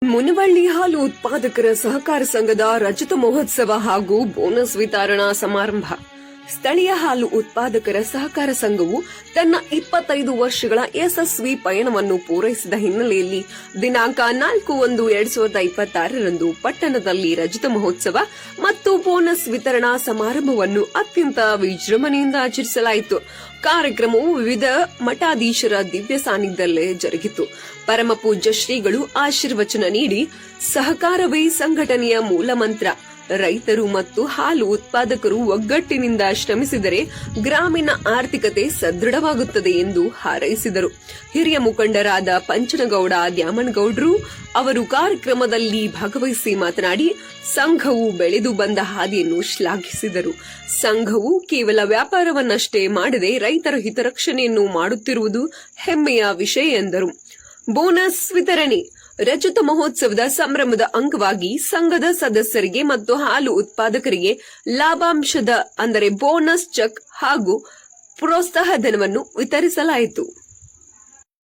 ಮುನವಳ್ಳಿ ಹಾಲು ಉತ್ಪಾದಕರ ಸಹಕಾರ ಸಂಘದ ರಜತ ಮಹೋತ್ಸವ ಹಾಗೂ ಬೋನಸ್ ವಿತರಣಾ ಸಮಾರಂಭ. ಸ್ಥಳೀಯ ಹಾಲು ಉತ್ಪಾದಕರ ಸಹಕಾರ ಸಂಘವು ತನ್ನ 25 ವರ್ಷಗಳ ಯಶಸ್ವಿ ಪಯಣವನ್ನು ಪೂರೈಸಿದ ಹಿನ್ನೆಲೆಯಲ್ಲಿ ದಿನಾಂಕ 4/1/2026ರಂದು ಪಟ್ಟಣದಲ್ಲಿ ರಜತ ಮಹೋತ್ಸವ ಮತ್ತು ಬೋನಸ್ ವಿತರಣಾ ಸಮಾರಂಭವನ್ನು ಅತ್ಯಂತ ವಿಜೃಂಭಣೆಯಿಂದ ಆಚರಿಸಲಾಯಿತು. ಕಾರ್ಯಕ್ರಮವು ವಿವಿಧ ಮಠಾಧೀಶರ ದಿವ್ಯ ಸಾನ್ನಿಧ್ಯದಲ್ಲೇ ಜರುಗಿತು. ಪರಮ ಪೂಜ್ಯ ಶ್ರೀಗಳು ಆಶೀರ್ವಚನ ನೀಡಿ, ಸಹಕಾರವೇ ಸಂಘಟನೆಯ ಮೂಲ ಮಂತ್ರ, ರೈತರು ಮತ್ತು ಹಾಲು ಉತ್ಪಾದಕರು ಒಗ್ಗಟ್ಟಿನಿಂದ ಶ್ರಮಿಸಿದರೆ ಗ್ರಾಮೀಣ ಆರ್ಥಿಕತೆ ಸದೃಢವಾಗುತ್ತದೆ ಎಂದು ಹಾರೈಸಿದರು. ಹಿರಿಯ ಮುಖಂಡರಾದ ಪಂಚನಗೌಡ ದ್ಯಾಮನಗೌಡರು ಅವರು ಕಾರ್ಯಕ್ರಮದಲ್ಲಿ ಭಾಗವಹಿಸಿ ಮಾತನಾಡಿ, ಸಂಘವು ಬೆಳೆದು ಬಂದ ಹಾದಿಯನ್ನು ಶ್ಲಾಘಿಸಿದರು. ಸಂಘವು ಕೇವಲ ವ್ಯಾಪಾರವನ್ನಷ್ಟೇ ಮಾಡದೆ ರೈತರ ಹಿತರಕ್ಷಣೆಯನ್ನು ಮಾಡುತ್ತಿರುವುದು ಹೆಮ್ಮೆಯ ವಿಷಯ ಎಂದರು. ಬೋನಸ್ ವಿತರಣೆ. ರಜತ ಮಹೋತ್ಸವದ ಸಂಭ್ರಮದ ಅಂಗವಾಗಿ ಸಂಘದ ಸದಸ್ಯರಿಗೆ ಮತ್ತು ಹಾಲು ಉತ್ಪಾದಕರಿಗೆ ಲಾಭಾಂಶದ ಅಂದರೆ ಬೋನಸ್ ಚೆಕ್ ಹಾಗೂ ಪ್ರೋತ್ಸಾಹ ಧನವನ್ನು ವಿತರಿಸಲಾಯಿತು.